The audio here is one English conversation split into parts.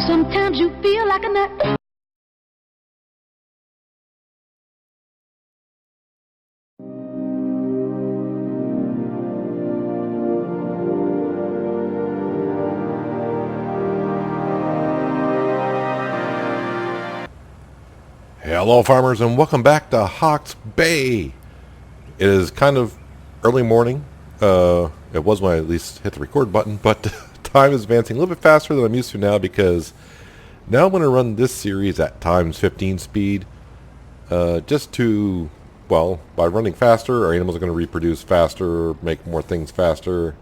Sometimes you feel like a nut. Hello farmers and welcome back to Hawke's Bay. It is kind of early morning. It was when I at least hit the record button, but time is advancing a little bit faster than I'm used to now because now I'm going to run this series at times 15 speed. Just to, well, by running faster, our animals are going to reproduce faster, make more things faster.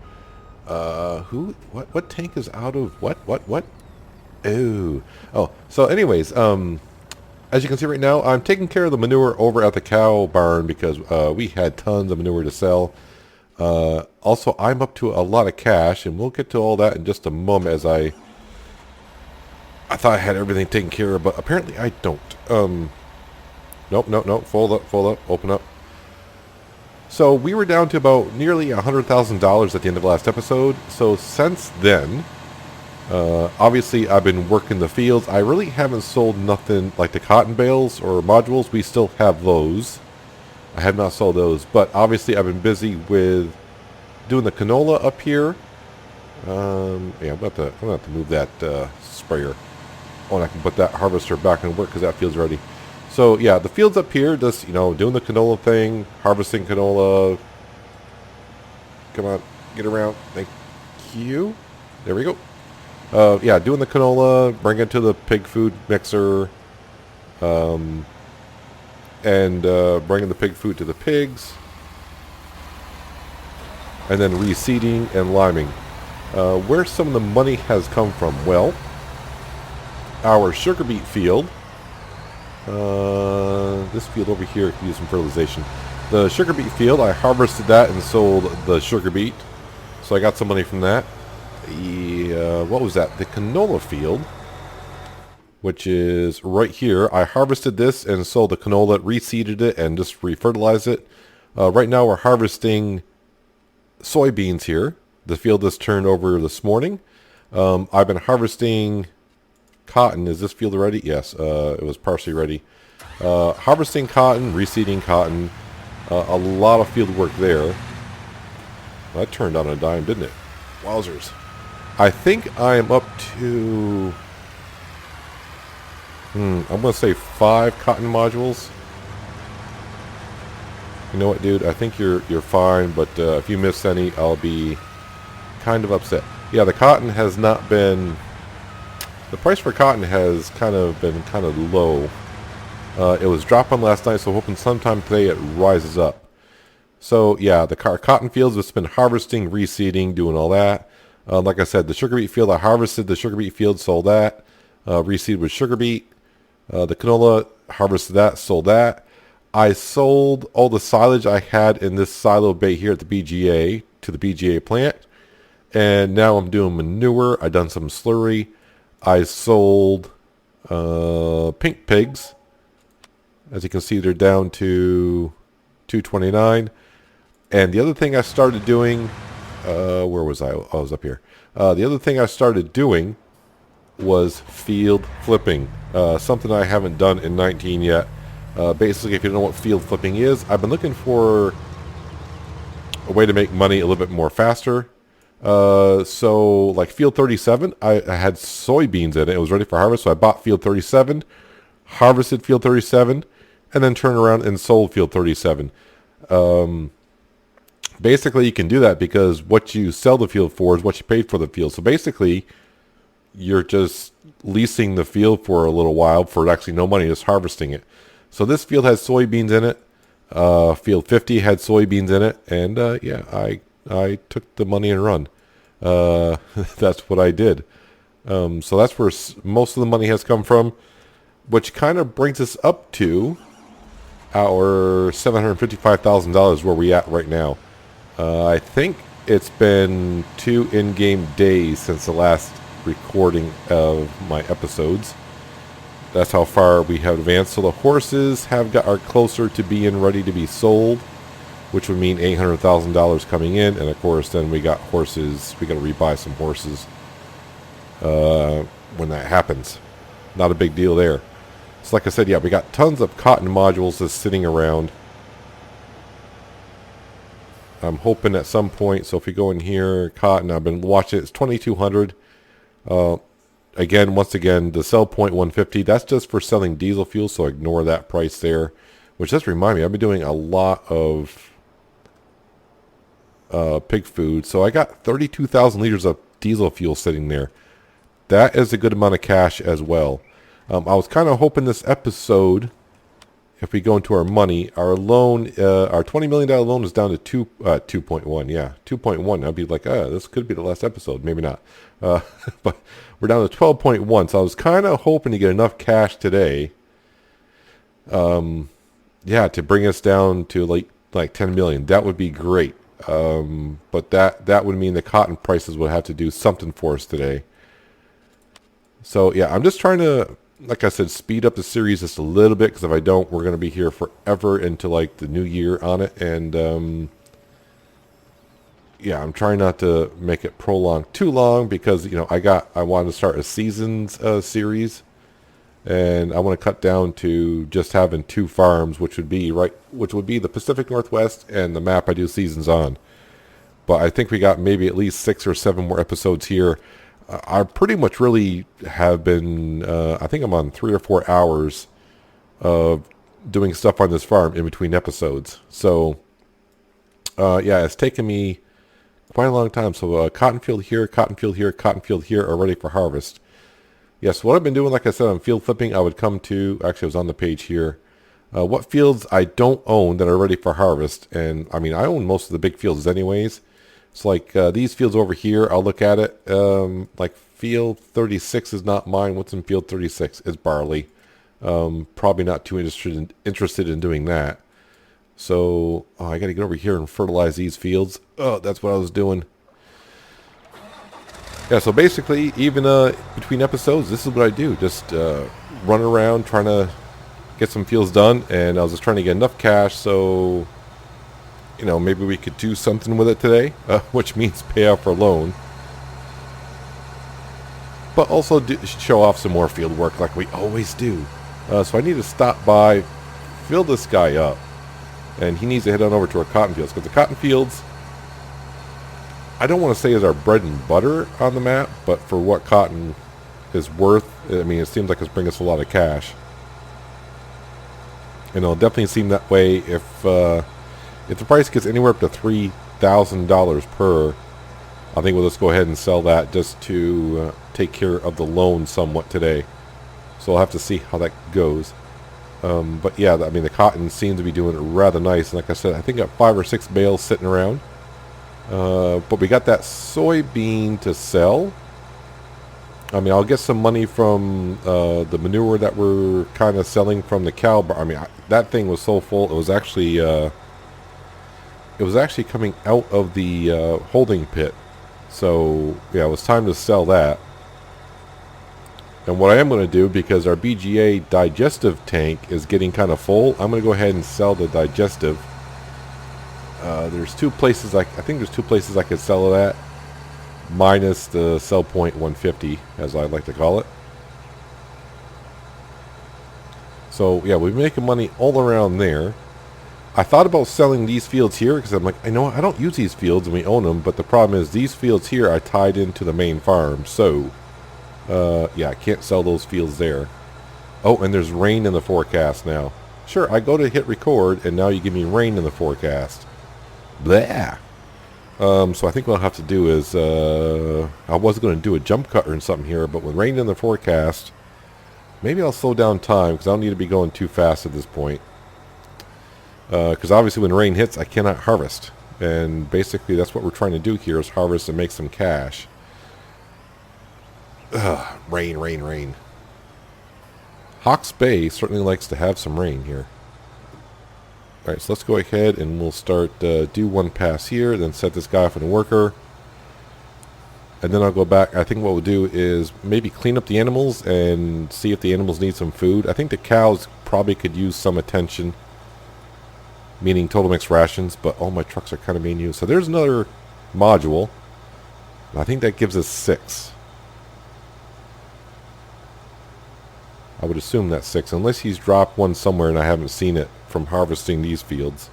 What tank is out of what? Oh, so anyways, as you can see right now, I'm taking care of the manure over at the cow barn because we had tons of manure to sell. Also, I'm up to a lot of cash, and we'll get to all that in just a moment as I thought I had everything taken care of, but apparently I don't. Nope. Fold up, open up. So we were down to about nearly $100,000 at the end of the last episode. So since then, obviously I've been working the fields. I really haven't sold nothing like the cotton bales or modules. We still have those. I have not sold those, but obviously I've been busy with doing the canola up here. Yeah, I'm going to have to move that sprayer. Oh, and I can put that harvester back in work because that field's ready. So yeah, the fields up here, just, you know, doing the canola thing, harvesting canola. Come on, get around. Thank you. There we go. Yeah, doing the canola, bring it to the pig food mixer, and bringing the pig food to the pigs, and then reseeding and liming. Where some of the money has come from? Well, our sugar beet field, this field over here could use some fertilization. The sugar beet field, I harvested that and sold the sugar beet, so I got some money from that. What was that? The canola field, which is right here. I harvested this and sold the canola, reseeded it, and just refertilized it. Right now we're harvesting soybeans here. The field is turned over this morning. I've been harvesting cotton. Is this field ready? Yes, it was partially ready. Harvesting cotton, reseeding cotton. A lot of field work there. That turned on a dime, didn't it? Wowzers. I think I am up to, I'm going to say 5 cotton modules. You know what, dude? I think you're fine, but if you miss any, I'll be kind of upset. Yeah, the cotton has not been, the price for cotton has kind of been kind of low. It was dropping last night, so hoping sometime today it rises up. So yeah, the cotton fields, it's been harvesting, reseeding, doing all that. Like I said, the sugar beet field, I harvested the sugar beet field, sold that. Reseed with sugar beet. The canola, harvested that, sold that. I sold all the silage I had in this silo bay here at the BGA to the BGA plant. And now I'm doing manure. I've done some slurry. I sold pink pigs. As you can see, they're down to $2.29. And the other thing I started doing, where was I? I was up here. The other thing I started doing was field flipping. Something I haven't done in 19 yet. Basically, if you don't know what field flipping is, I've been looking for a way to make money a little bit more faster. So, like field 37, I had soybeans in it. It was ready for harvest, so I bought field 37, harvested field 37, and then turned around and sold field 37. Basically, you can do that because what you sell the field for is what you paid for the field. So basically, you're just leasing the field for a little while for actually no money, just harvesting it. So this field has soybeans in it. Field 50 had soybeans in it. And yeah, I took the money and run. That's what I did. So that's where most of the money has come from, which kind of brings us up to our $755,000 where we at right now. I think it's been 2 in-game days since the last recording of my episodes. That's how far we have advanced. So the horses are closer to being ready to be sold, which would mean $800,000 coming in. And of course, then we got horses. We got to rebuy some horses when that happens. Not a big deal there. So like I said, yeah, we got tons of cotton modules just sitting around. I'm hoping at some point, so if we go in here, cotton, I've been watching it, it's 2,200. Again, once again, the sell point 150, that's just for selling diesel fuel, so ignore that price there. Which does remind me, I've been doing a lot of pig food. So I got 32,000 liters of diesel fuel sitting there. That is a good amount of cash as well. I was kind of hoping this episode, if we go into our money, our loan, our $20 million loan is down to 2.1. Yeah, 2.1. I'd be like, this could be the last episode. Maybe not. But we're down to 12.1. So I was kind of hoping to get enough cash today. Yeah, to bring us down to like 10 million. That would be great. But that would mean the cotton prices would have to do something for us today. So yeah, I'm just trying to, like I said, speed up the series just a little bit, because if I don't, we're going to be here forever into like the new year on it. And yeah, I'm trying not to make it prolong too long, because you know I wanted to start a seasons series, and I want to cut down to just having 2 farms, which would be the Pacific Northwest and the map I do seasons on. But I think we got maybe at least 6 or 7 more episodes here. I pretty much really have been, I think I'm on 3 or 4 hours of doing stuff on this farm in between episodes. So, yeah, it's taken me quite a long time. So, cotton field here, cotton field here, cotton field here are ready for harvest. Yes, what I've been doing, like I said, on field flipping, I would come to, actually it was on the page here, what fields I don't own that are ready for harvest. And, I mean, I own most of the big fields anyways. It's like these fields over here, I'll look at it. Like field 36 is not mine. What's in field 36 is barley. Probably not too interested in doing that. So I got to get over here and fertilize these fields. Oh, that's what I was doing. Yeah, so basically, even between episodes, this is what I do. Just run around trying to get some fields done. And I was just trying to get enough cash so, you know, maybe we could do something with it today, which means pay off our loan. But also show off some more field work like we always do. So I need to stop by, fill this guy up, and he needs to head on over to our cotton fields. Because the cotton fields, I don't want to say is our bread and butter on the map, but for what cotton is worth, I mean, it seems like it's bringing us a lot of cash. And it'll definitely seem that way if the price gets anywhere up to $3,000 per, I think we'll just go ahead and sell that just to take care of the loan somewhat today. So we'll have to see how that goes. But yeah, I mean, the cotton seems to be doing rather nice. And like I said, I think I got 5 or 6 bales sitting around. But we got that soybean to sell. I mean, I'll get some money from the manure that we're kind of selling from the cow barn. I mean, that thing was so full. It was actually coming out of the holding pit. So yeah, it was time to sell that. And what I am going to do, because our BGA digestive tank is getting kind of full, I'm going to go ahead and sell the digestive. There's 2 places I think there's 2 places I could sell it at, minus the sell point 150, as I like to call it. So yeah, we're making money all around there. I thought about selling these fields here, because I'm like, I know I don't use these fields and we own them, but the problem is these fields here I tied into the main farm. So yeah, I can't sell those fields there. Oh, and there's rain in the forecast now. Sure, I go to hit record and now you give me rain in the forecast. Blah. So I think what I'll have to do is, I was going to do a jump cutter and something here, but with rain in the forecast, maybe I'll slow down time, because I don't need to be going too fast at this point. Because obviously when rain hits, I cannot harvest. And basically that's what we're trying to do here, is harvest and make some cash. Ugh, rain, rain, rain. Hawke's Bay certainly likes to have some rain here. Alright, so let's go ahead and we'll start, do 1 pass here, then set this guy up in a worker. And then I'll go back. I think what we'll do is maybe clean up the animals and see if the animals need some food. I think the cows probably could use some attention, meaning total mixed rations, but all my trucks are kind of being used. So there's another module. I think that gives us 6. I would assume that's 6, unless he's dropped one somewhere and I haven't seen it from harvesting these fields.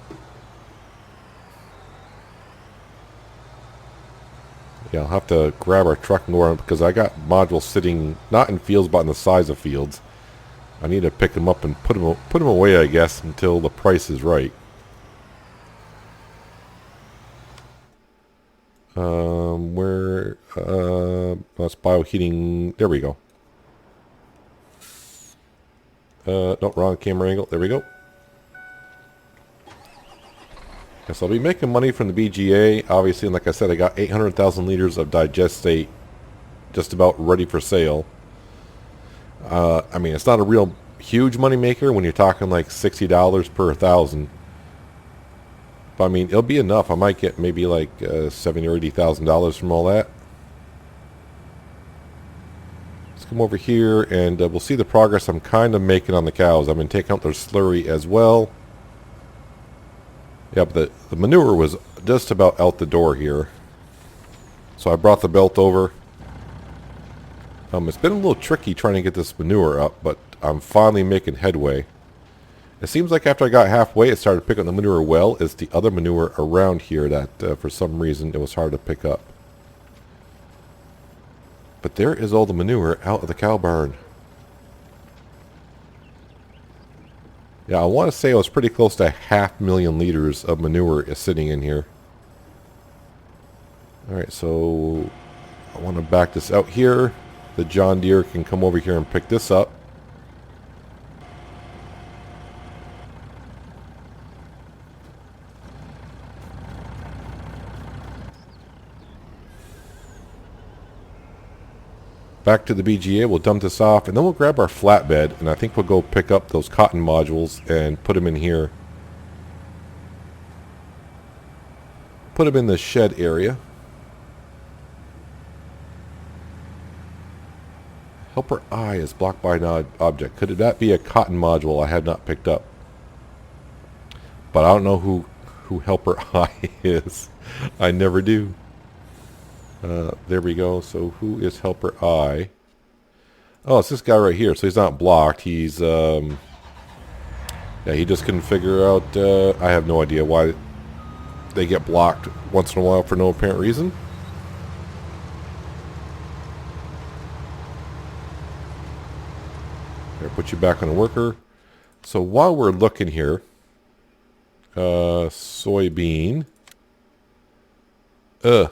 Yeah, I'll have to grab our truck and go around because I got modules sitting not in fields but on the sides of fields. I need to pick them up and put them away, I guess, until the price is right. That's bioheating. There we go. No, wrong camera angle. There we go. Yes, I'll be making money from the BGA. Obviously, and like I said, I got 800,000 liters of digestate just about ready for sale. I mean, it's not a real huge money maker when you're talking like $60 per 1,000. But I mean, it'll be enough. I might get maybe like $70,000 or $80,000 from all that. Let's come over here and we'll see the progress I'm kind of making on the cows. I've been taking out their slurry as well. Yeah, but the manure was just about out the door here. So I brought the belt over. It's been a little tricky trying to get this manure up, but I'm finally making headway. It seems like after I got halfway, it started picking up the manure well. It's the other manure around here that for some reason it was hard to pick up. But there is all the manure out of the cow barn. Yeah, I want to say I was pretty close to 500,000 liters of manure is sitting in here. Alright, so I want to back this out here. The John Deere can come over here and pick this up. Back to the BGA, we'll dump this off, and then we'll grab our flatbed, and I think we'll go pick up those cotton modules and put them in here. Put them in the shed area. Helper I is blocked by an object. Could that be a cotton module I have not picked up? But I don't know who Helper I is. I never do. There we go. So who is Helper I? Oh, it's this guy right here. So he's not blocked. He's yeah, he just couldn't figure out. I have no idea why they get blocked once in a while for no apparent reason. There, put you back on a worker. So while we're looking here, soybean. Well,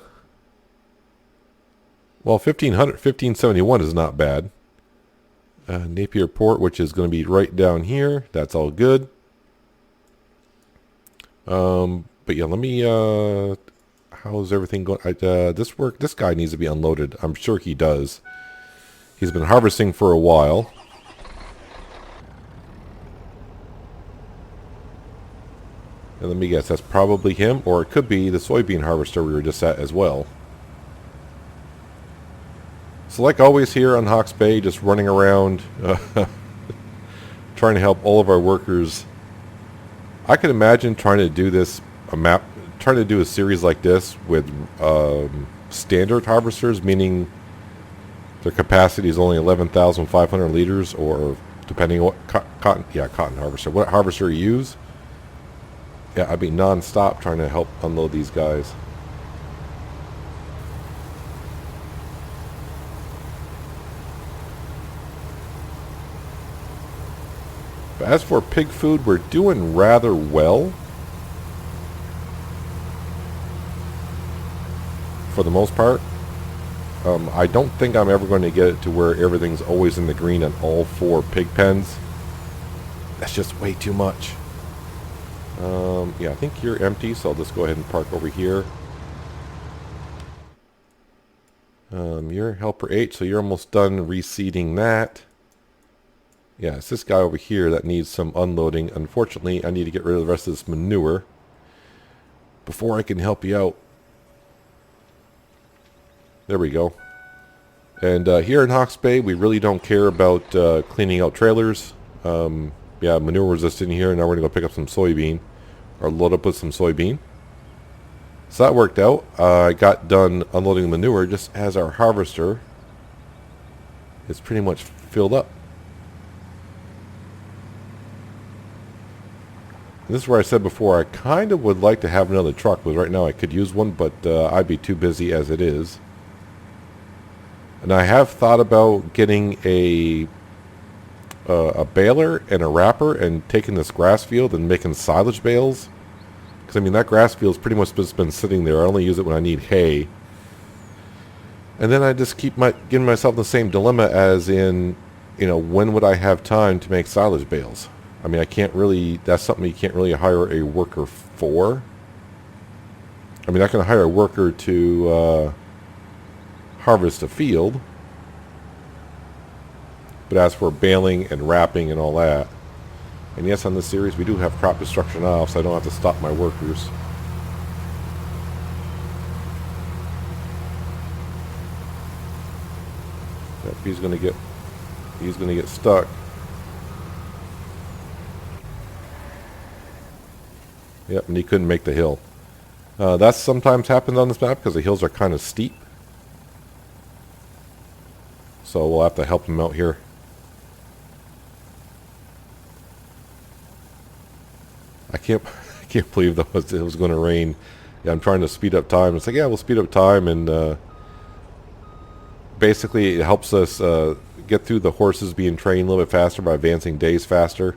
1571 is not bad. Napier Port, which is going to be right down here. That's all good. But yeah, let me, how's everything going? This guy needs to be unloaded. I'm sure he does. He's been harvesting for a while. And let me guess, that's probably him, or it could be the soybean harvester we were just at as well. So like always here on Hawke's Bay, just running around, trying to help all of our workers. I can imagine trying to do this, trying to do a series like this with standard harvesters, meaning their capacity is only 11,500 liters, or depending on what cotton harvester, what harvester you use. Yeah, I'd be non-stop trying to help unload these guys. But as for pig food, we're doing rather well. For the most part. I don't think I'm ever going to get it to where everything's always in the green on all 4 pig pens. That's just way too much. Yeah, I think you're empty, so I'll just go ahead and park over here. You're helper 8, so you're almost done reseeding that. Yeah, it's this guy over here that needs some unloading. Unfortunately, I need to get rid of the rest of this manure before I can help you out. There we go. And here in Hawke's Bay, we really don't care about cleaning out trailers. Yeah, manure was just in here, and now we're going to go pick up some soybean, or load up with some soybean. So that worked out. I got done unloading the manure just as our harvester is pretty much filled up. This is where I said before, I kind of would like to have another truck, but right now I could use one, but I'd be too busy as it is. And I have thought about getting a baler and a wrapper and taking this grass field and making silage bales. Because, I mean, that grass field's pretty much just been sitting there. I only use it when I need hay. And then I just keep getting myself in the same dilemma as in, you know, when would I have time to make silage bales? I mean, I can't really, that's something you can't really hire a worker for. I mean, I can hire a worker to harvest a field. But as for baling and wrapping and all that, and yes, on this series we do have crop destruction off, so I don't have to stop my workers. Yep, he's gonna get stuck. Yep, and he couldn't make the hill. That sometimes happens on this map because the hills are kind of steep. So we'll have to help him out here. I can't believe that it was going to rain. Yeah, I'm trying to speed up time. It's like, yeah, we'll speed up time, and basically it helps us get through the horses being trained a little bit faster by advancing days faster.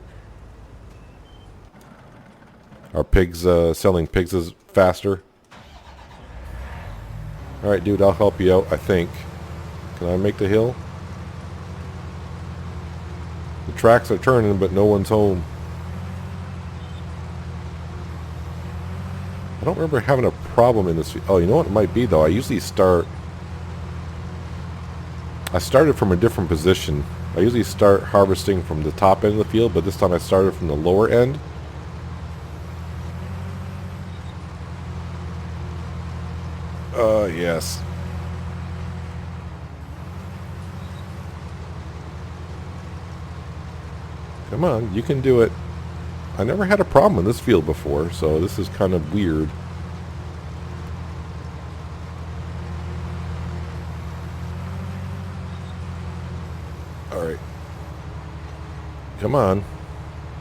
Our pigs, selling pigs is faster. Alright, dude, I'll help you out, I think. Can I make the hill? The tracks are turning, but no one's home. I don't remember having a problem in this. Oh, you know what it might be, though? I started from a different position. I usually start harvesting from the top end of the field, but this time I started from the lower end. Yes. Come on, you can do it. I never had a problem in this field before, so this is kind of weird. Alright. Come on.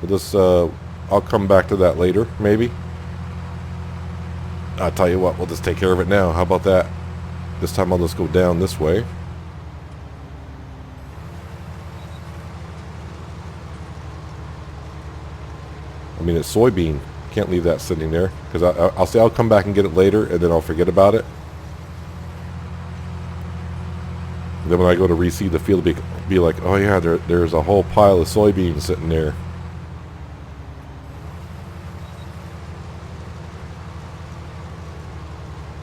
We'll just, I'll come back to that later, maybe. I'll tell you what, we'll just take care of it now. How about that? This time I'll just go down this way. I mean, it's soybean. Can't leave that sitting there. Because I'll say I'll come back and get it later, and then I'll forget about it. And then when I go to reseed the field, it'll be like, oh yeah, there's a whole pile of soybeans sitting there.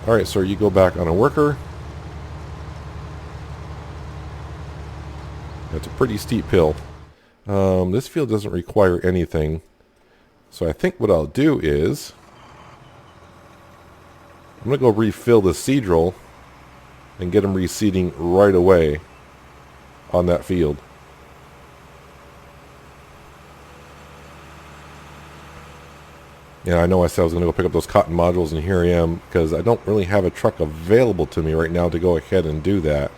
Alright, sir, you go back on a worker. That's a pretty steep hill. This field doesn't require anything. So I think what I'll do is I'm going to go refill the seed roll and get them reseeding right away on that field. Yeah, I know I said I was going to go pick up those cotton modules, and here I am, because I don't really have a truck available to me right now to go ahead and do that.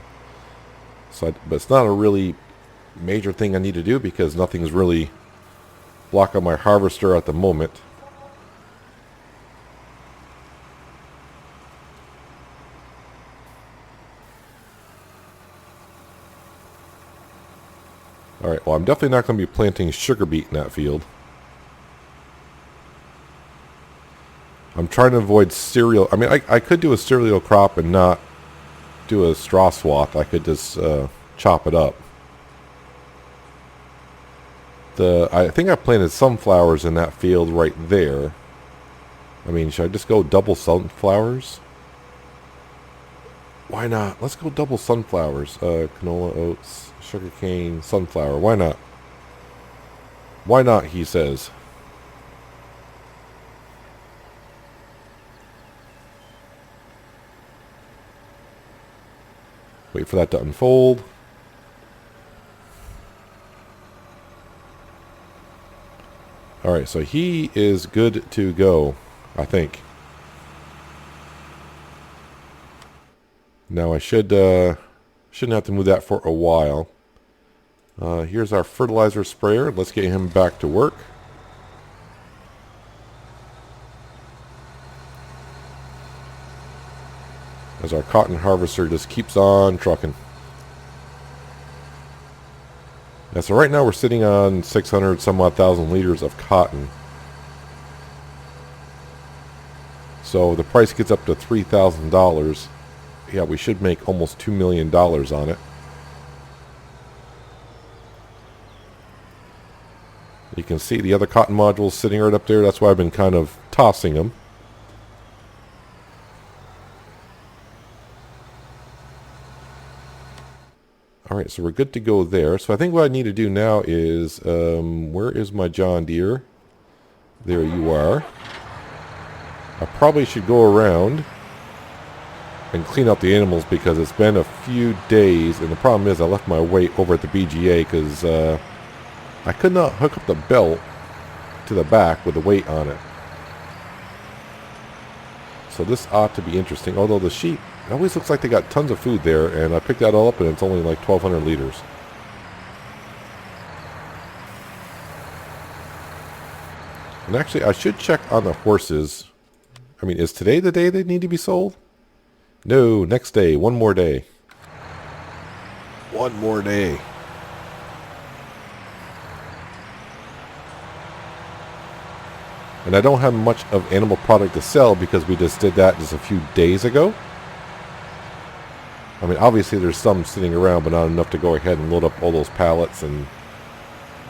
So, but it's not a really major thing I need to do because nothing's really blocking my harvester at the moment. Alright, well, I'm definitely not going to be planting sugar beet in that field. I'm trying to avoid cereal. I mean, I could do a cereal crop and not do a straw swath. I could just chop it up. I think I planted sunflowers in that field right there. I mean, should I just go double sunflowers? Why not? Let's go double sunflowers. Canola, oats, sugarcane, sunflower. Why not? Why not, he says. Wait for that to unfold. Alright, so he is good to go, I think. Now I shouldn't have to move that for a while. Here's our fertilizer sprayer. Let's get him back to work. as our cotton harvester just keeps on trucking. Yeah, so right now we're sitting on 600 some odd thousand liters of cotton. So the price gets up to $3,000. Yeah, we should make almost $2 million on it. You can see the other cotton modules sitting right up there. That's why I've been kind of tossing them. Alright, so we're good to go there. So I think what I need to do now is, where is my John Deere? There you are. I probably should go around and clean up the animals because it's been a few days, and the problem is I left my weight over at the BGA because I could not hook up the belt to the back with the weight on it. So this ought to be interesting, although the sheep, it always looks like they got tons of food there, and I picked that all up and it's only like 1,200 liters. And actually, I should check on the horses. I mean, is today the day they need to be sold? No, next day. One more day. One more day. And I don't have much of animal product to sell because we just did that just a few days ago. I mean, obviously there's some sitting around, but not enough to go ahead and load up all those pallets and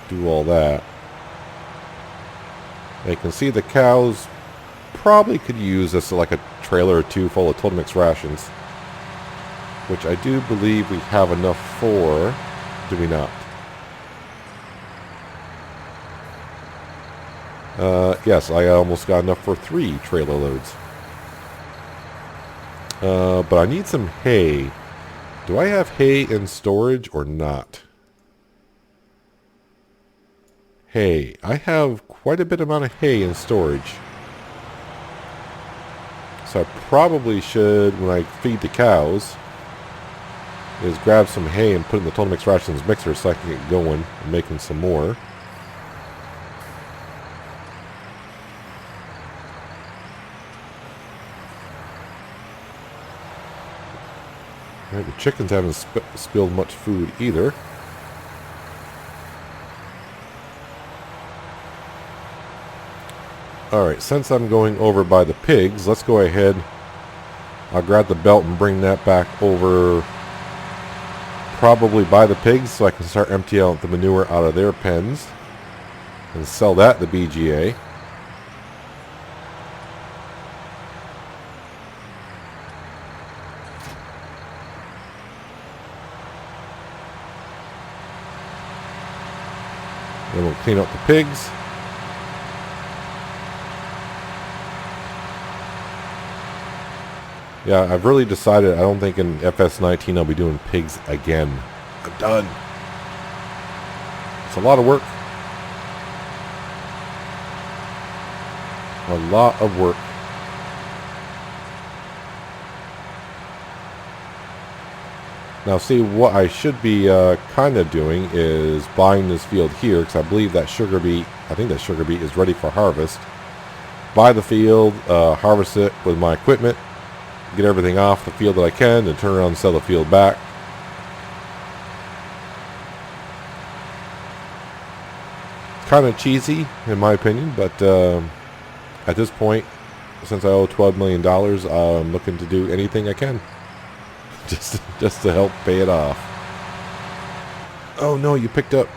do all that. You can see the cows probably could use this like a trailer or two full of Total Mix rations, which I do believe we have enough for, do we not? Yes, I almost got enough for 3 trailer loads. But I need some hay. Do I have hay in storage or not? Hay. I have quite a bit amount of hay in storage. So I probably should, when I feed the cows, is grab some hay and put it in the Total Mix Rations mixer so I can get going and making some more. Right, the chickens haven't spilled much food either. Alright, since I'm going over by the pigs, let's go ahead. I'll grab the belt and bring that back over probably by the pigs so I can start emptying out the manure out of their pens and sell that at the BGA. Then we'll clean up the pigs. Yeah, I've really decided I don't think in FS19 I'll be doing pigs again. I'm done. It's a lot of work. A lot of work. Now see, what I should be kind of doing is buying this field here, because I believe that sugar beet, I think that sugar beet is ready for harvest. Buy the field, harvest it with my equipment, get everything off the field that I can, and turn around and sell the field back. Kind of cheesy in my opinion, but at this point, since I owe $12 million, I'm looking to do anything I can just to help pay it off. Oh no, you picked up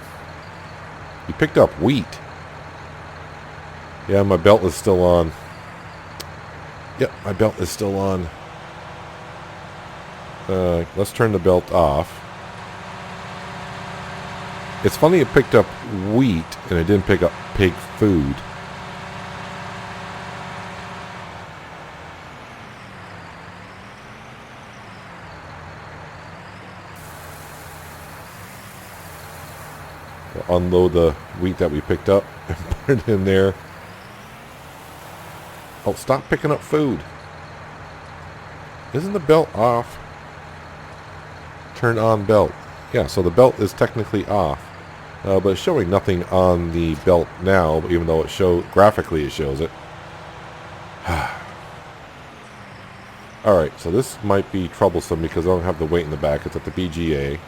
wheat. Yeah, my belt is still on. Yep, my belt is still on. Let's turn the belt off. It's funny it picked up wheat and it didn't pick up pig food. We'll unload the wheat that we picked up and put it in there. Oh, stop picking up food. Isn't the belt off? Turn on belt. Yeah, so the belt is technically off. But it's showing nothing on the belt now, even though it graphically it shows it. Alright, so this might be troublesome because I don't have the weight in the back. It's at the BGA.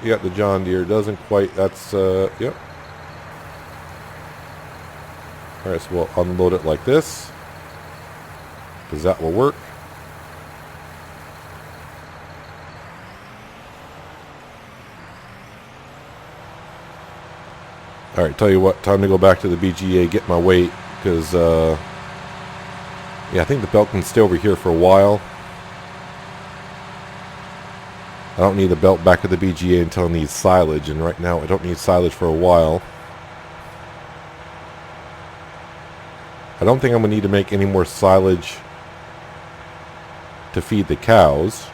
Yeah, the John Deere doesn't quite, that's, yep. Alright, so we'll unload it like this, because that will work. Alright, tell you what, time to go back to the BGA, get my weight, because, yeah, I think the belt can stay over here for a while. I don't need the belt back at the BGA until I need silage, and right now I don't need silage for a while. I don't think I'm going to need to make any more silage to feed the cows.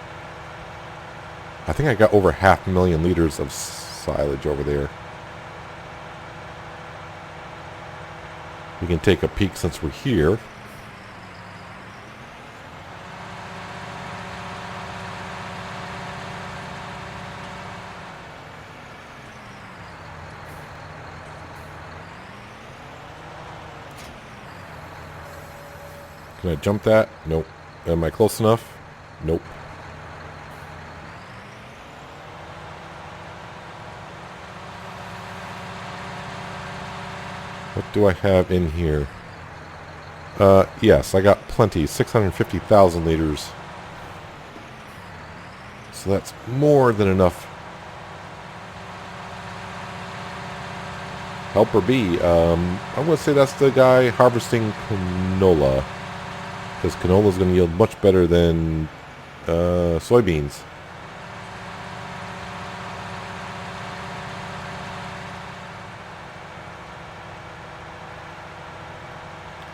I think I got over 500,000 liters of silage over there. We can take a peek since we're here. Can I jump that? Nope. Am I close enough? Nope. What do I have in here? Yes, I got plenty. 650,000 liters. So that's more than enough. Helper B. I'm going to say that's the guy harvesting canola. Because canola is going to yield much better than soybeans.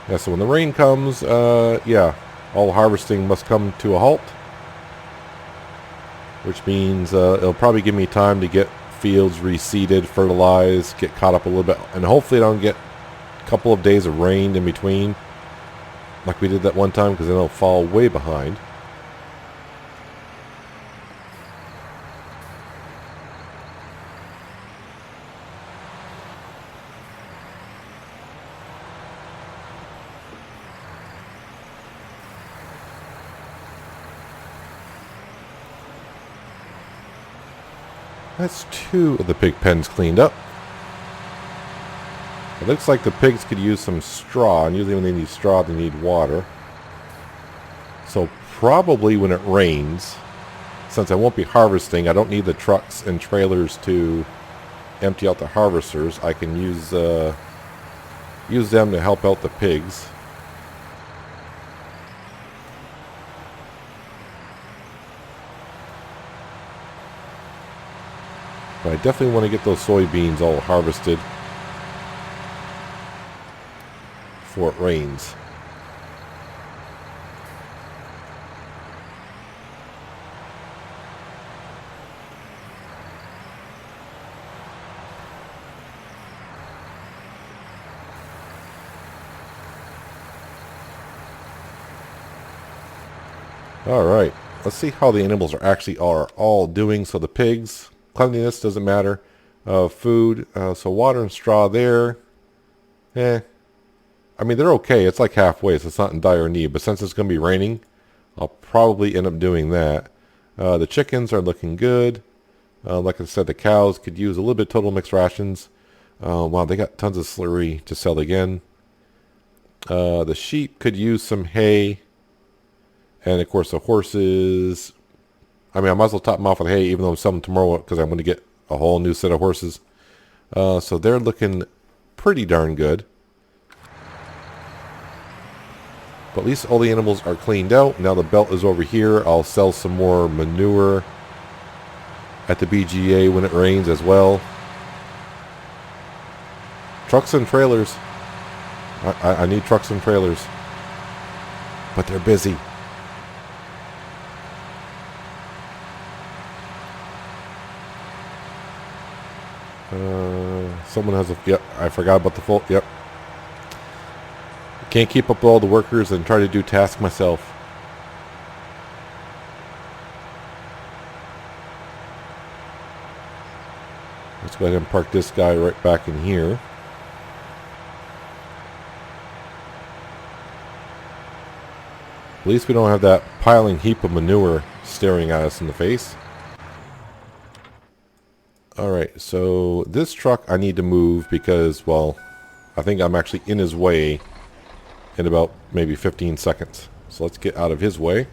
Yeah, so when the rain comes, yeah, all harvesting must come to a halt. Which means it'll probably give me time to get fields reseeded, fertilized, get caught up a little bit. And hopefully I don't get a couple of days of rain in between. Like we did that one time, because then it'll fall way behind. That's 2 of the pig pens cleaned up. It looks like the pigs could use some straw, and usually when they need straw, they need water. So probably when it rains, since I won't be harvesting, I don't need the trucks and trailers to empty out the harvesters. I can use them to help out the pigs. But I definitely want to get those soybeans all harvested before it rains. Alright, let's see how the animals are actually all doing. So the pigs, cleanliness doesn't matter. Food, so water and straw there. I mean, they're okay. It's like halfway, so it's not in dire need. But since it's going to be raining, I'll probably end up doing that. The chickens are looking good. Like I said, the cows could use a little bit total mixed rations. Wow, they got tons of slurry to sell again. The sheep could use some hay. And, of course, the horses... I mean, I might as well top them off with hay, even though I'm selling them tomorrow, because I'm going to get a whole new set of horses. So they're looking pretty darn good. But at least all the animals are cleaned out. Now the belt is over here. I'll sell some more manure at the BGA when it rains as well. Trucks and trailers. I need trucks and trailers. But they're busy. Someone has a... Yep, I forgot about the full... Yep. Can't keep up with all the workers and try to do tasks myself. Let's go ahead and park this guy right back in here. At least we don't have that piling heap of manure staring at us in the face. Alright, so this truck I need to move because, well, I think I'm actually in his way in about maybe 15 seconds. So let's get out of his way.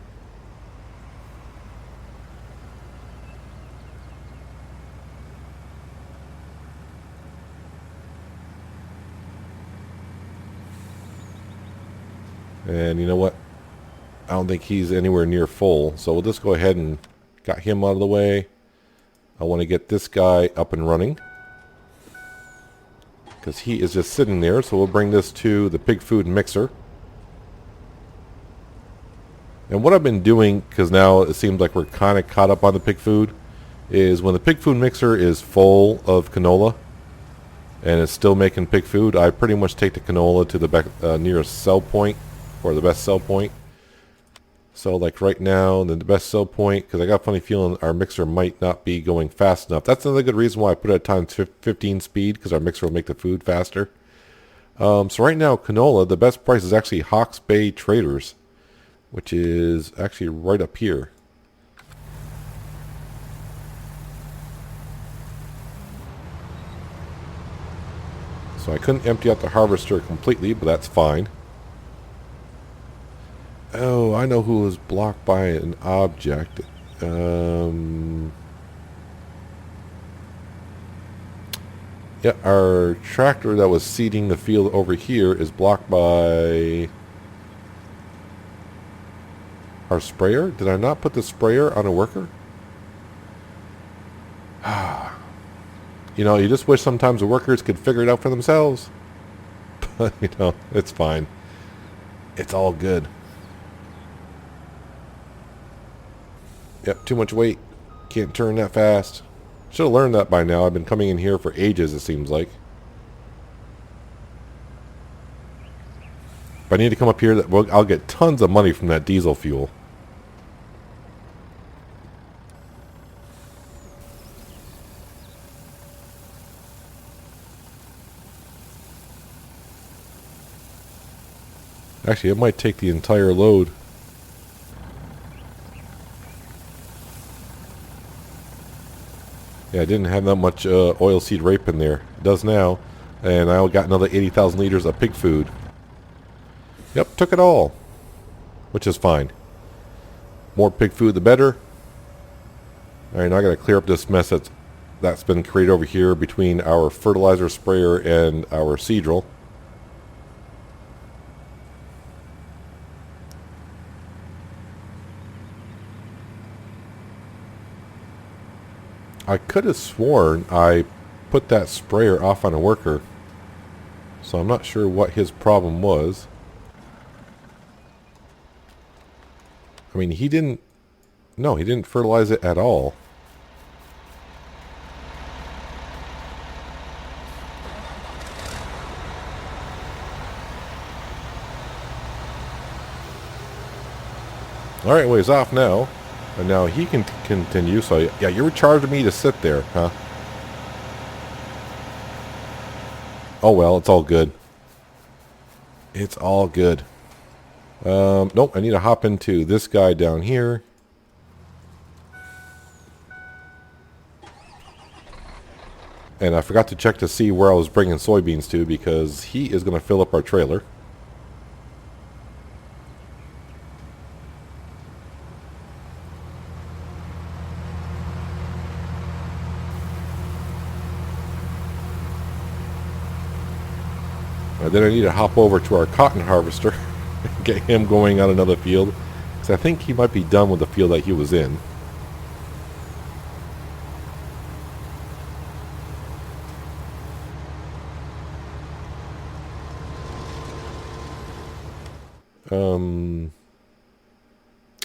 And you know what? I don't think he's anywhere near full. So we'll just go ahead and got him out of the way. I want to get this guy up and running, because he is just sitting there. So we'll bring this to the pig food mixer. And what I've been doing, because now it seems like we're kind of caught up on the pig food, is when the pig food mixer is full of canola and it's still making pig food, I pretty much take the canola to the nearest sell point, or the best sell point. So like right now, the best sell point, because I got a funny feeling our mixer might not be going fast enough. That's another good reason why I put it at times 15 speed, because our mixer will make the food faster. So right now, canola, the best price is actually Hawke's Bay Traders, which is actually right up here. So I couldn't empty out the harvester completely, but that's fine. Oh, I know who was blocked by an object. Yeah, our tractor that was seeding the field over here is blocked by our sprayer. Did I not put the sprayer on a worker? You know, you just wish sometimes the workers could figure it out for themselves. But, you know, it's fine. It's all good. Yep, too much weight. Can't turn that fast. Should have learned that by now. I've been coming in here for ages, it seems like. If I need to come up here, I'll get tons of money from that diesel fuel. Actually, it might take the entire load. Yeah, I didn't have that much oilseed rape in there. It does now. And I got another 80,000 liters of pig food. Yep, took it all. Which is fine. More pig food, the better. Alright, now I gotta clear up this mess that's been created over here between our fertilizer sprayer and our seed drill. I could have sworn I put that sprayer off on a worker, so I'm not sure what his problem was. I mean, he didn't fertilize it at all. Alright, well, he's off now. And now he can continue. So, yeah, you were charging me to sit there, huh? Oh, well, it's all good. It's all good. Nope, I need to hop into this guy down here. And I forgot to check to see where I was bringing soybeans to, because he is going to fill up our trailer. Then I need to hop over to our cotton harvester and get him going on another field, because I think he might be done with the field that he was in.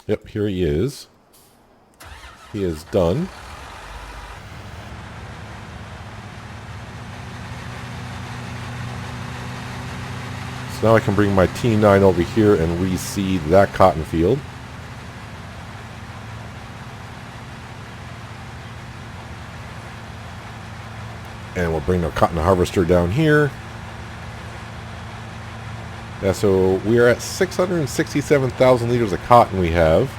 Yep, here he is. He is done. So now I can bring my T9 over here and reseed that cotton field. And we'll bring the cotton harvester down here. Yeah, so we are at 667,000 liters of cotton we have.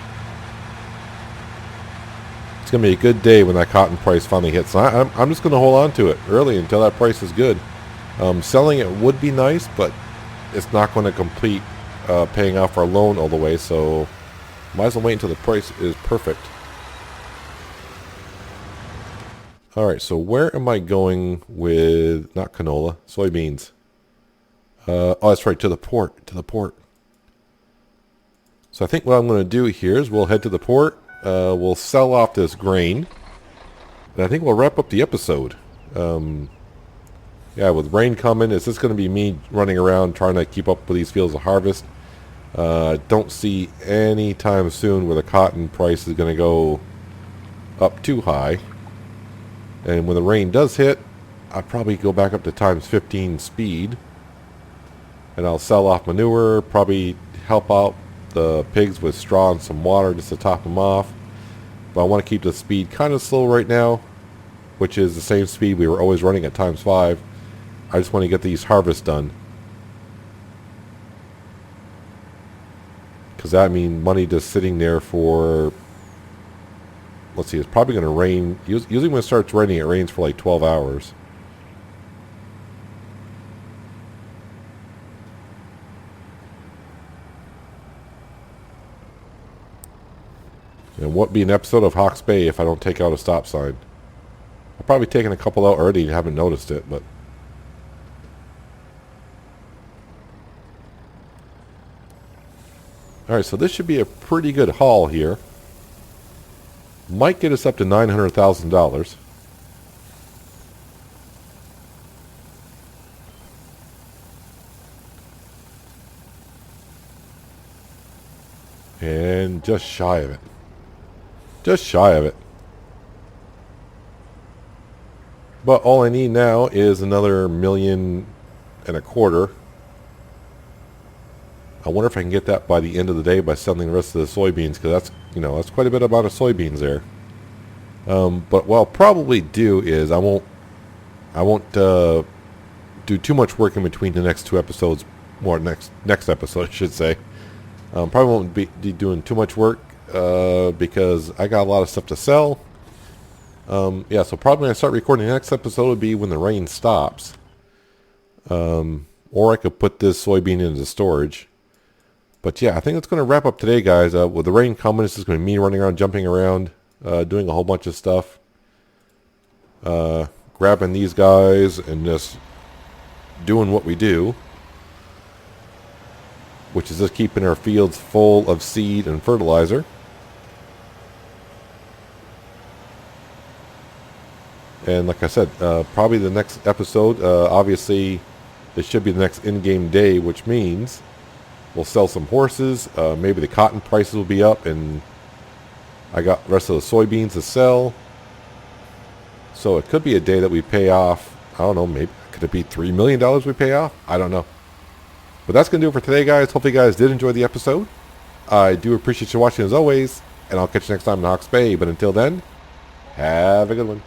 It's going to be a good day when that cotton price finally hits. So I'm just going to hold on to it early until that price is good. Selling it would be nice, but it's not going to complete paying off our loan all the way, so might as well wait until the price is perfect. Alright, so where am I going with, not canola, soybeans? Oh, that's right, to the port, So I think what I'm going to do here is we'll head to the port, we'll sell off this grain, and I think we'll wrap up the episode. Yeah, with rain coming, it's just going to be me running around trying to keep up with these fields of harvest. Don't see any time soon where the cotton price is going to go up too high. And when the rain does hit, I'll probably go back up to times 15 speed. And I'll sell off manure, probably help out the pigs with straw and some water just to top them off. But I want to keep the speed kind of slow right now, which is the same speed we were always running at times 5. I just want to get these harvests done. Because that means money just sitting there for, let's see, it's probably going to rain. Usually when it starts raining, it rains for like 12 hours. And what would be an episode of Hawke's Bay if I don't take out a stop sign? I've probably taken a couple out already and haven't noticed it, but... Alright, so this should be a pretty good haul here. Might get us up to $900,000. And just shy of it. Just shy of it. But all I need now is another $1.25 million. I wonder if I can get that by the end of the day by selling the rest of the soybeans, because that's, that's quite a bit amount of soybeans there. But what I'll probably do is I won't do too much work in between the next 2 episodes, or next episode I should say. Probably won't be doing too much work because I got a lot of stuff to sell. Yeah, so probably when I start recording the next episode would be when the rain stops. Or I could put this soybean into storage. But yeah, I think that's going to wrap up today, guys. With the rain coming, it's just going to be me running around, jumping around, doing a whole bunch of stuff. Grabbing these guys and just doing what we do. Which is just keeping our fields full of seed and fertilizer. And like I said, probably the next episode, obviously, this should be the next in-game day, which means we'll sell some horses. Maybe the cotton prices will be up, and I got the rest of the soybeans to sell. So it could be a day that we pay off, I don't know, maybe, could it be $3 million we pay off? I don't know. But that's going to do it for today, guys. Hopefully you guys did enjoy the episode. I do appreciate you watching as always, and I'll catch you next time in Hawke's Bay. But until then, have a good one.